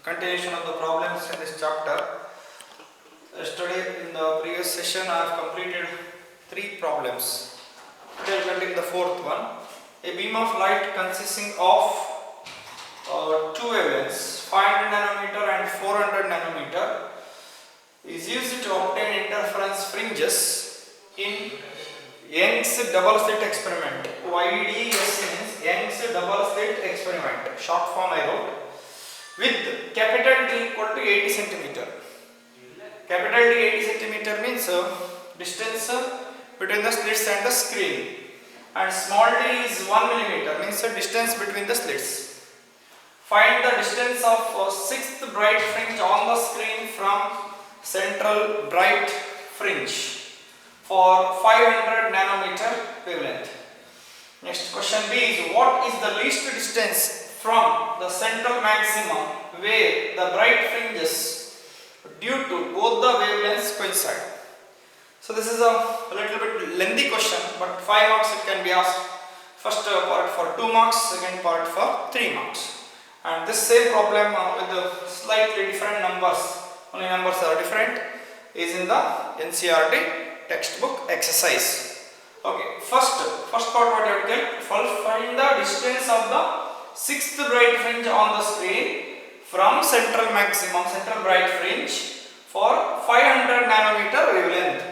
continuation of the problems in this chapter. Yesterday in the previous session I have completed 3 problems. Today I will continue the 4th one. A beam of light consisting of 2 wavelengths, 500 nanometer and 400 nanometer, is used to obtain interference fringes in Young's double slit experiment. YDS means Young's double slit experiment, short form I wrote, with capital D equal to 80 centimeter. Capital D 80 centimeter means distance between the slits and the screen, and small d is 1 millimeter means the distance between the slits. Find the distance of 6th bright fringe on the screen from central bright fringe for 500 nanometer wavelength. Next question B is, what is the least distance from the central maximum where the bright fringes due to both the wavelengths coincide? So this is a little bit lengthy question, but 5 marks it can be asked. First part for 2 marks, second part for 3 marks. And this same problem with the slightly different numbers, only numbers are different, is in the NCERT textbook exercise. Okay, first part what you have to get, first find the distance of the 6th bright fringe on the screen from central maximum, central bright fringe for 500 nanometer wavelength.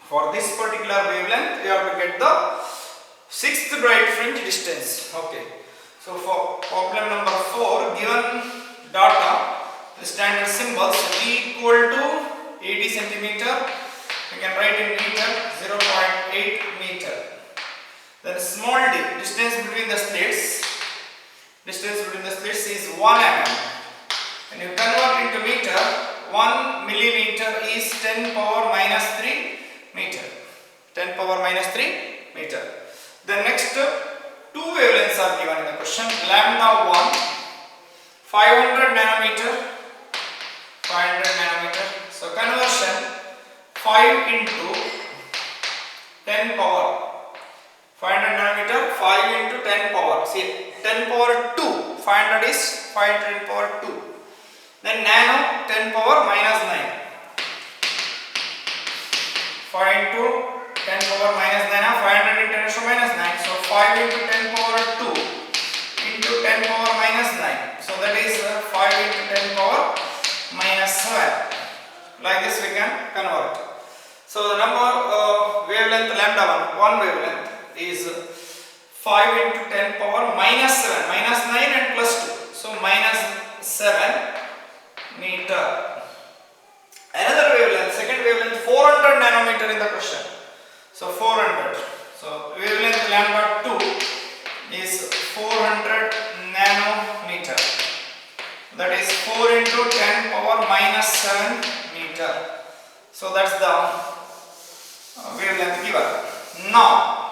For this particular wavelength, you have to get the 6th bright fringe distance. Okay. So for problem number 4, given data, the standard symbols D equal to 80 centimeter, you can write in meter, 0.8 meter. Then small d, distance between the slits is 1 mm. When you convert into meter, 1 millimeter is 10 power minus 3 meter. 10 power minus 3 meter. The next 2 wavelengths are given in the question. Lambda 1, 500 nanometer. So conversion, 5 into 10 power. 500 nanometer, 5 into 10 power. See, 10 power 2. 500 is 5 10 power 2. Then nano, 10 power minus 9. 5 into 10 power minus 9, 500 into 10 raised to minus 9. So 5 into 10 power 2 into 10 power minus 9. So that is 5 into 10 power minus 7. Like this we can convert. So the number wavelength lambda 1 wavelength is 5 into 10 power minus 7, minus 9 and plus 2. So minus 7 meter. Another wavelength, second wavelength, 400 nanometer in the question. So 400. So wavelength lambda 2 is 400 nanometer. That is 4 into 10 power minus 7 meter. So that's the wavelength given. Now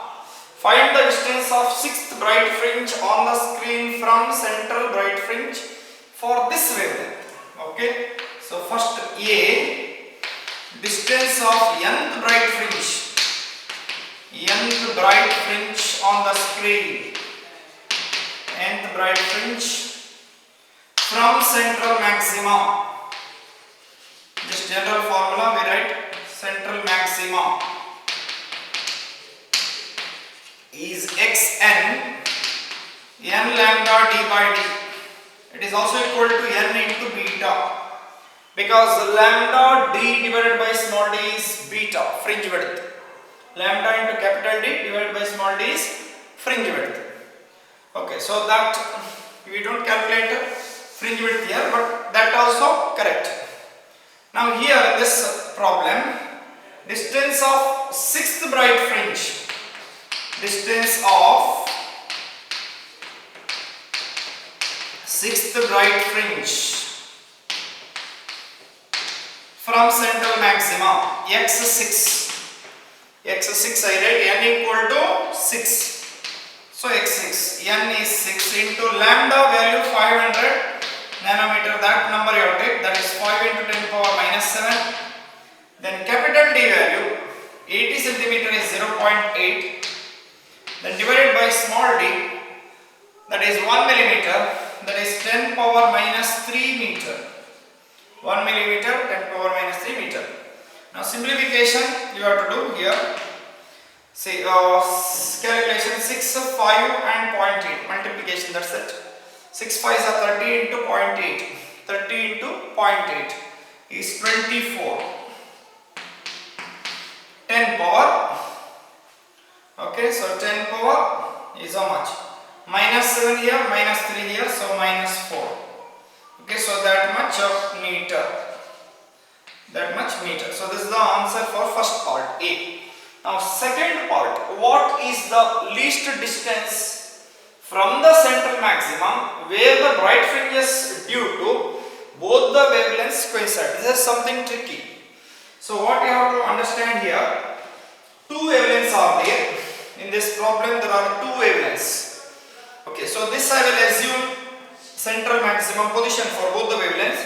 find the distance of 6th bright fringe on the screen from central bright fringe for this wavelength. Okay. So first A, distance of nth bright fringe on the screen, nth bright fringe from central maxima. Just general formula we write, central maxima is xn, n lambda d by d. It is also equal to n into beta, because lambda d divided by small d is beta, fringe width. Lambda into capital D divided by small d is fringe width. Okay, so that we don't calculate fringe width here, but that also correct. Now here in this problem, distance of 6th bright fringe, distance of 6th bright fringe from central maxima, x6 I write n equal to 6. So x6, n is 6 into lambda value 500 nanometer, that number you have to take, that is 5 into 10 power minus 7. Then capital D value 80 centimeter is 0.8. Then divided by small d, that is 1 millimeter. that is 10 power minus 3 meter. 1 millimeter, 10 power minus 3 meter. Now simplification you have to do here. See, calculation 6, 5 and 0.8. Multiplication, that's it. 6 5s are 30 into 0.8. 30 into 0.8 is 24. 10 power. Okay, so 10 power is how much? Minus 7 here, minus 3 here, so minus 4. Okay, so that much of meter. That much meter. So this is the answer for first part, A. Now second part, what is the least distance from the central maximum where the bright fringes due to both the wavelengths coincide? This is something tricky. So what you have to understand here, two wavelengths are there. In this problem there are two wavelengths. Okay, so this I will assume central maximum position for both the wavelengths.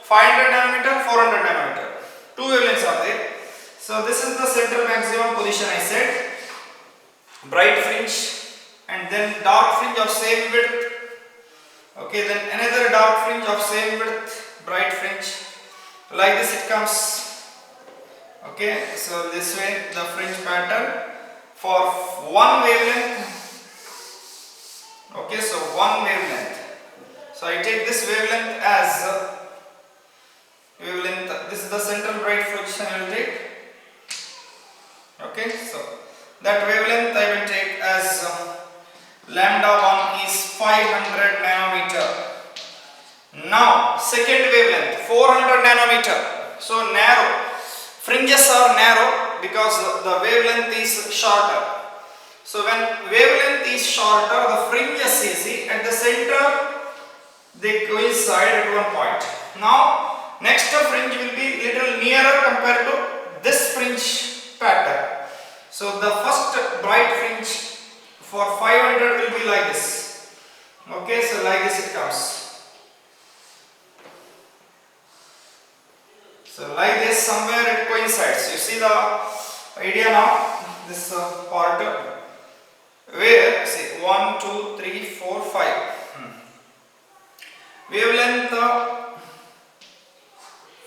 500 nanometer, 400 nanometer. Two wavelengths are there. So this is the central maximum position I said. Bright fringe and then dark fringe of same width. Okay, then another dark fringe of same width, bright fringe. Like this it comes. Okay, so this way the fringe pattern for one wavelength. Okay, so one wavelength. So I take this wavelength as wavelength. This is the central bright position I will take. Okay, so that wavelength I will take as lambda 1 is 500 nanometer. Now second wavelength 400 nanometer. So narrow. Fringes are narrow because the wavelength is shorter. So when wavelength is shorter, the fringes you see at the center they coincide at one point. Now next fringe will be little nearer compared to this fringe pattern. So the first bright fringe for 500 will be like this. Okay, so like this it comes. So like this somewhere it coincides. You see the idea now? This part where see 1, 2, 3, 4, 5. Wavelength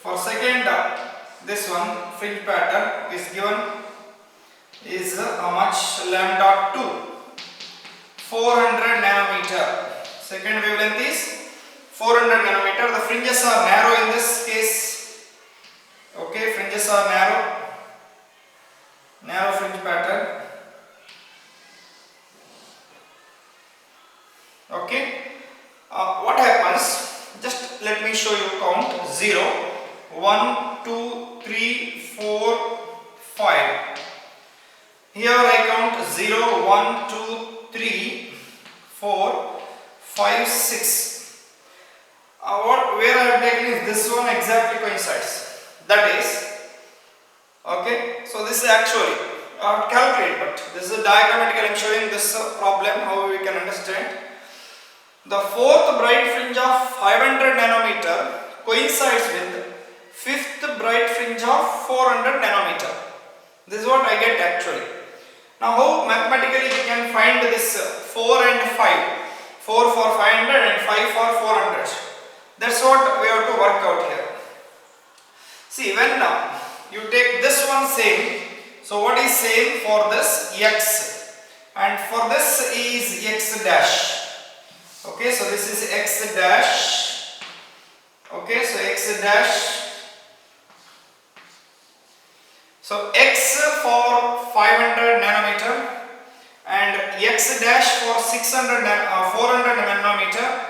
for second this one fringe pattern is given is how much? Lambda 2. 400 nanometer. Second wavelength is 400 nanometer. The fringes are narrow in this case. Okay, fringes are narrow fringe pattern. Okay, what happens? Just let me show you count 0, 1, 2, 3, 4, 5. Here I count 0, 1, 2, 3, 4, 5, 6. Where I have taken is this one exactly coincides. That is, okay, so this is actually, I have to calculate, but this is a diagrammatically I am showing this problem, how we can understand. The fourth bright fringe of 500 nanometer coincides with fifth bright fringe of 400 nanometer. This is what I get actually. Now how mathematically we can find this 4 and 5? 4 for 500 and 5 for 400. That's what we have to work out here. See, when you take this one same, so what is same for this? X, and for this is x dash. Okay, so this is x dash. Okay, so x dash. So x for 500 nanometer and x dash for 400 nanometer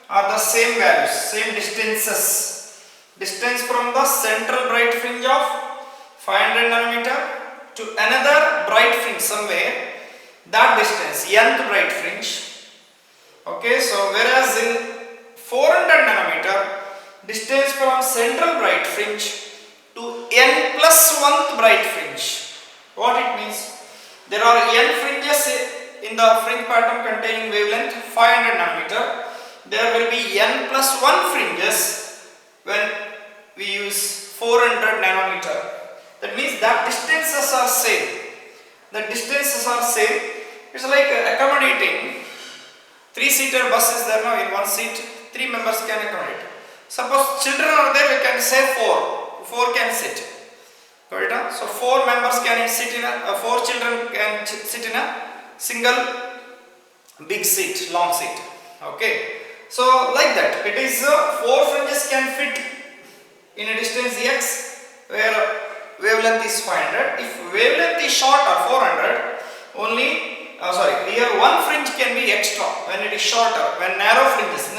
are the same values, same distances. Distance from the central bright fringe of 500 nanometer to another bright fringe somewhere, that distance, nth bright fringe. Okay, so whereas in 400 nanometer, distance from central bright fringe to n plus 1th bright fringe. What it means? There are n fringes in the fringe pattern containing wavelength 500 nanometer. There will be n plus 1 fringes when we use 400 nanometer. That means that distances are same. The distances are same. It's like accommodating 3-seater bus is there now. In one seat 3 members can accommodate. Suppose children are there, we can say 4 can sit. Got it? So 4 members can sit in a 4 children can sit in a single big seat, long seat. Okay. So like that, it is 4 fringes can fit in a distance x where wavelength is 500. If wavelength is shorter, 400, only here one fringe can be extra when it is shorter. When narrow fringes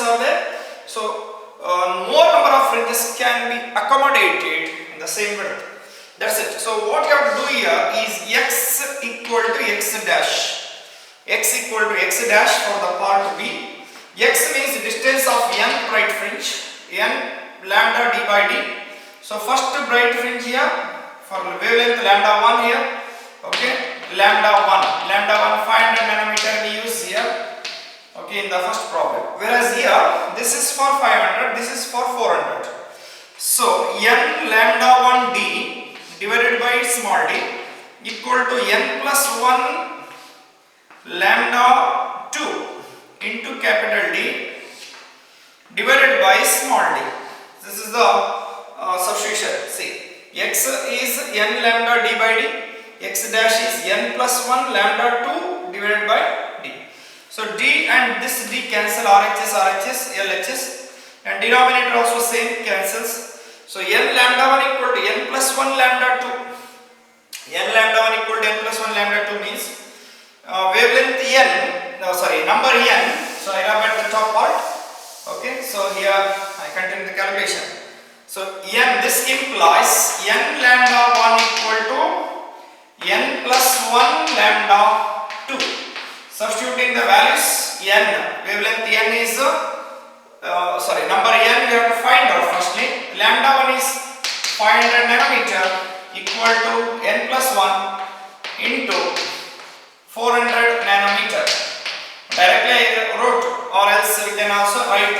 are there, so more number of fringes can be accommodated in the same width. That's it. So what you have to do here is x equal to x dash. X equal to x dash for the part B. X means distance of n bright fringe, n lambda d by d. So first bright fringe here for wavelength lambda 1 here. Okay, lambda 1 500 nanometer we use here. Okay, in the first problem. Whereas here this is for 500, this is for 400. So n lambda 1 d divided by small d equal to n plus 1 lambda 2 into capital D divided by small d. This is the substitution. See, x is n lambda d by d, x dash is n plus 1 lambda 2 divided by d. So d and this d cancel, RHS, LHS, and denominator also same cancels. So n lambda 1 equal to n plus 1 lambda 2. N lambda 1 equal to n plus 1 lambda 2 means wavelength number n. So I have at the top part. Okay, so here I continue the calculation. So n, this implies n lambda 1 equal to n plus 1 lambda 2. Substituting the values, n, wavelength n is number n we have to find out firstly. Lambda 1 is 500 nanometer equal to n plus 1 into 400 nanometer. Directly I wrote, or else we can also write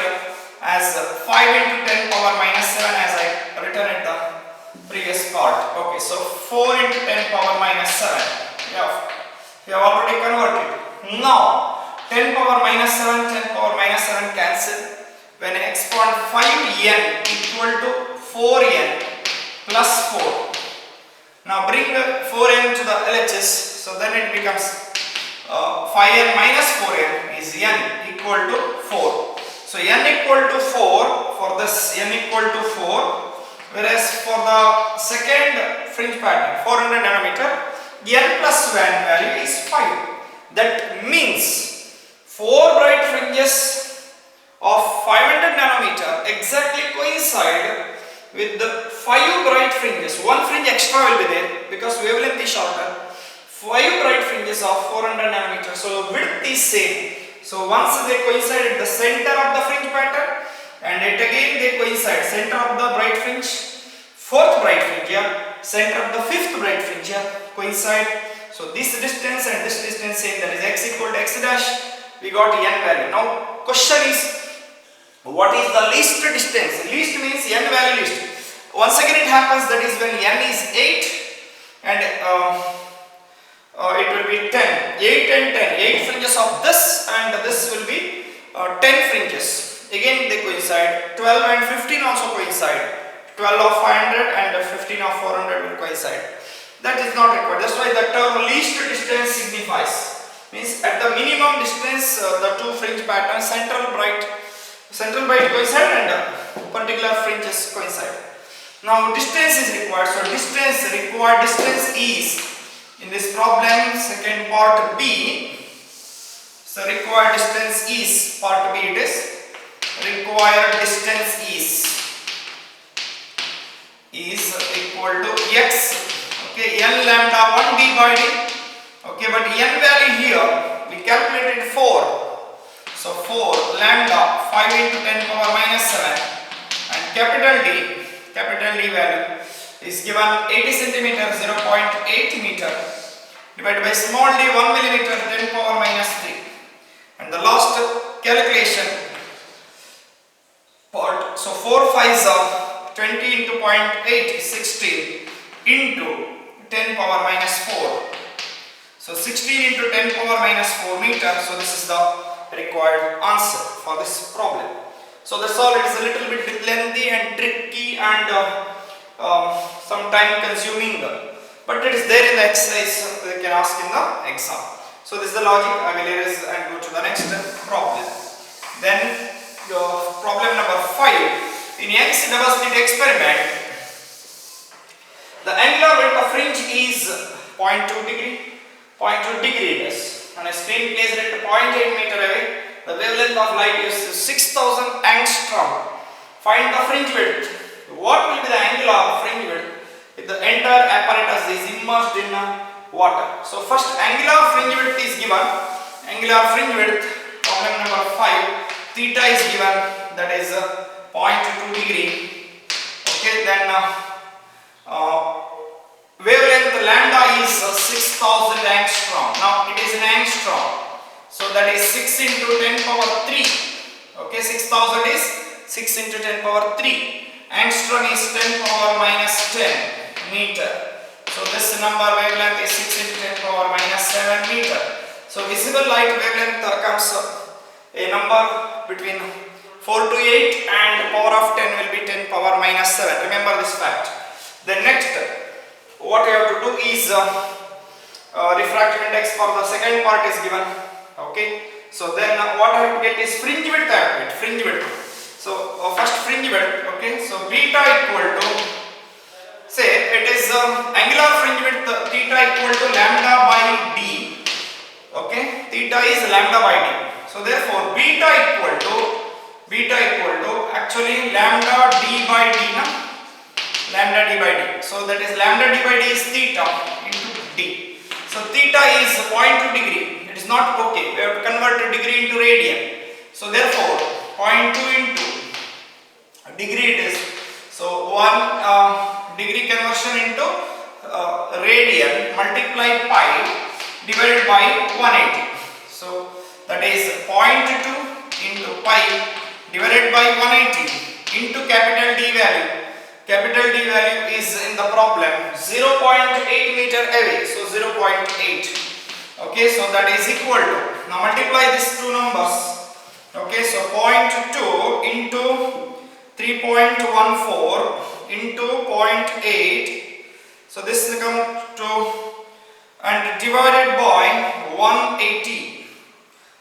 as 5 into 10 power minus 7 as I written in the previous part. Okay, so 4 into 10 power minus 7. We have already converted. Now 10 power minus 7 cancel. When I expand 5n equal to 4n plus 4. Now bring 4n to the LHS, so then it becomes 5n minus 4n is n equal to 4. So n equal to 4 for this, n equal to 4, whereas for the second fringe pattern 400 nanometer, n plus 1 value is 5. That means 4 bright fringes of 500 nanometer exactly coincide with the 5 bright fringes. One fringe extra will be there because wavelength is shorter. 5 bright fringes of 400 nanometer. So width is same. So once they coincide at the center of the fringe pattern, and it again they coincide center of the bright fringe, 4th bright fringe here, center of the 5th bright fringe here coincide. So this distance and this distance same, that is x equal to x dash. We got n value. Now question is, what is the least distance? Least means n value least. Once again it happens, that is when n is 8 and it will be 10. 8 and 10. 8 fringes of this and this will be 10 fringes. Again they coincide. 12 and 15 also coincide. 12 of 500 and 15 of 400 will coincide. That is not required. That's why the term least distance signifies. Means at the minimum distance the two fringe patterns, central bright coincide and particular fringes coincide. Now distance is required. So distance is, in this problem second part B, so required distance is, part B it is, required distance is equal to x, okay, n lambda 1 d by d, okay, but n value here we calculated 4. So 4 lambda 5 into 10 power minus 7 and capital D value is given 80 centimeter 0.8 meter divided by small d 1 millimeter 10 power minus 3. And the last calculation part, so 4 5s are 20 into 0.8 is 16 into 10 power minus 4. So 16 into 10 power minus 4 meter. So this is the required answer for this problem. So that's all. It is a little bit lengthy and tricky and some time consuming, but it is there in the exercise. They can ask in the exam. So this is the logic. I will erase and go to the next problem. Then problem number 5. In Young's double slit experiment, the angular width of fringe is 0.2 degree. 0.2 degree it is. And a screen placed at 0.8 meter away. The wavelength of light is 6000 angstrom. Find the fringe width. What will be the angular fringe width if the entire apparatus is immersed in water? So first, angular fringe width is given. Angular fringe width, problem number 5, theta is given, that is 0.2 degree. Okay, then wavelength lambda is 6000 angstrom. Now it is in angstrom, so that is 6 into 10 power 3. Okay, 6000 is 6 into 10 power 3. Angstrom is 10 power minus 10 meter. So this number wavelength is 6 into 10 power minus 7 meter. So visible light wavelength comes a number between 4 to 8 and power of 10 will be 10 power minus 7. Remember this fact. Then next, what you have to do is refractive index for the second part is given. Okay. So then what I have to get is fringe width. I have to get fringe width. So first fringe width. Okay. So beta equal to, say it is angular fringe width theta equal to lambda by d. Okay. Theta is lambda by d. So therefore beta equal to actually lambda d by d, na? Lambda d by d. So that is lambda d by d is theta into d. So theta is 0.2 degree. It is not okay. We have to convert a degree into radian. So therefore 0.2 into degree it is. So 1 degree conversion into radian multiply pi divided by 180. So that is 0.2 into pi divided by 180 into capital D value. Capital D value is in the problem 0.8 meter away. So 0.8. Okay, so that is equal to, now multiply these two numbers. Okay, so 0.2 into 3.14 into 0.8. So this will come to, and divided by 180.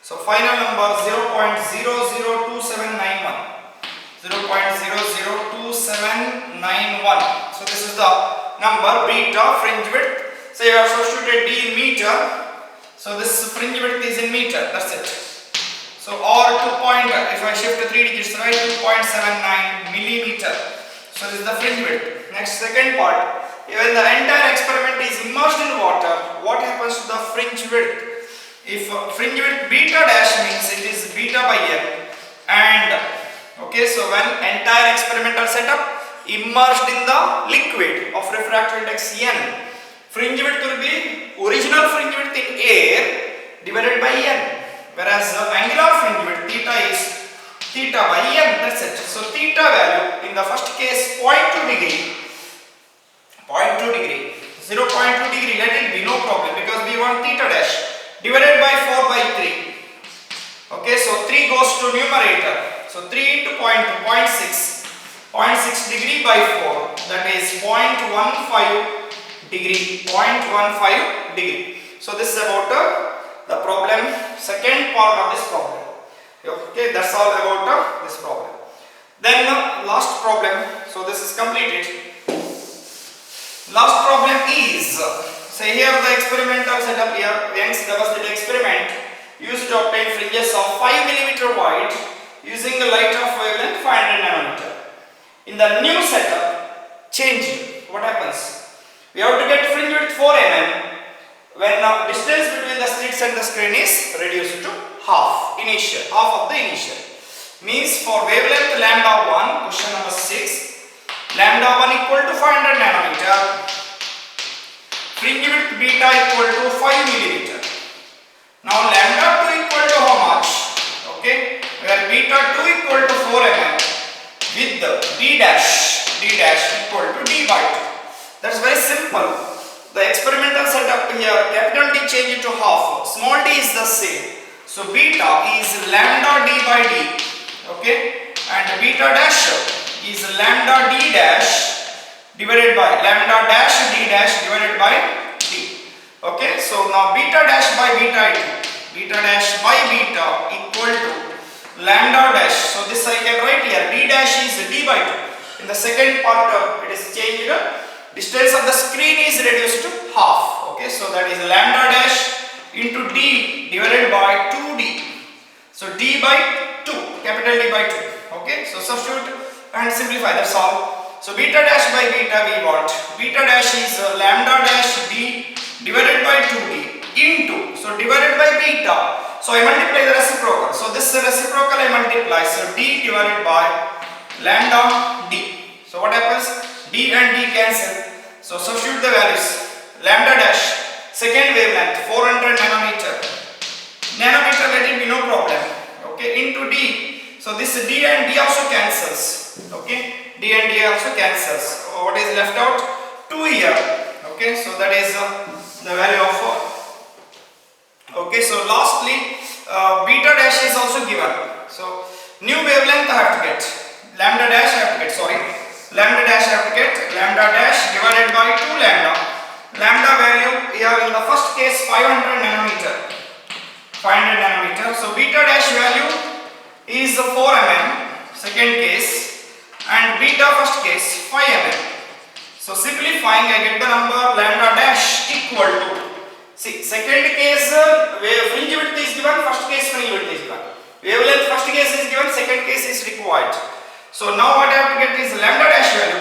So final number 0.002791. 0.002791. So this is the number beta fringe width. So you have substituted d in meter. So this fringe width is in meter. That's it. So or 2. If I shift 3 digits, right, 2.79 millimeter. So this is the fringe width. Next, second part. When the entire experiment is immersed in water, what happens to the fringe width? If fringe width beta dash means it is beta by n, and okay, so when entire experimental setup immersed in the liquid of refractive index n, fringe width will be original fringe width in air divided by n, whereas angular fringe width theta is theta by n. That's it. So theta value in the first case 0.2 degree, 0.2 degree, 0.2 degree, let it be, no problem, because we want theta dash, divided by 4 by 3. Okay, so 3 goes to numerator. So 3 into 0.2, 0.6. 0.6 degree by 4. That is 0.15 degree. 0.15 degree. So this is about the problem, second part of this problem. Okay, that's all about this problem. Then last problem. So this is completed. Last problem is, say here the experimental setup here, Young's double slit experiment used to obtain fringes of 5 mm wide using a light of wavelength 500 nanometer. In the new setup, change. What happens? We have to get fringe width 4 mm when the distance between the slits and the screen is reduced to half of the initial. Means for wavelength lambda 1, question number 6, lambda 1 equal to 500 nanometer, fringe width beta equal to 5 millimeter. Now lambda 2 equal to how much? Okay, where beta 2 equal to 4 mm with the d dash equal to d by 2. That's very simple. The experimental setup here, capital D change it to half, small d is the same. So beta is lambda d by d, okay, and beta dash is lambda d dash divided by lambda dash d dash divided by d. Okay, so now beta dash by beta beta dash by beta equal to lambda dash. So this I can write here, d dash is d by 2. In the second part it is changed, distance of the screen is reduced to half. Okay, so that is lambda dash into d divided by 2d. So d by 2, capital D by 2. Okay, so substitute and simplify, that's all. So beta dash by beta we want, beta dash is lambda dash d divided by 2d into, so divided by beta, so I multiply the reciprocal, so this reciprocal I multiply, so d divided by lambda d. So what happens, d and d cancel, so substitute the values, lambda dash, second wavelength 400 nanometer, let it be no problem, okay, into d, so this d and d also cancels, okay, d and d also cancels, so what is left out, 2 here, okay, so that is the value of okay, so lastly beta dash is also given, so new wavelength I have to get, lambda dash I have to get, lambda dash I have to get, lambda dash divided by 2 lambda, lambda value here in the first case 500 nanometer, so beta dash value is 4 mm, second case, and beta first case 5 mm. So simplifying I get the number lambda dash equal to, see, second case fringe width is given, first case fringe width is given, wavelength first case is given, second case is required. So now what I have to get is lambda dash value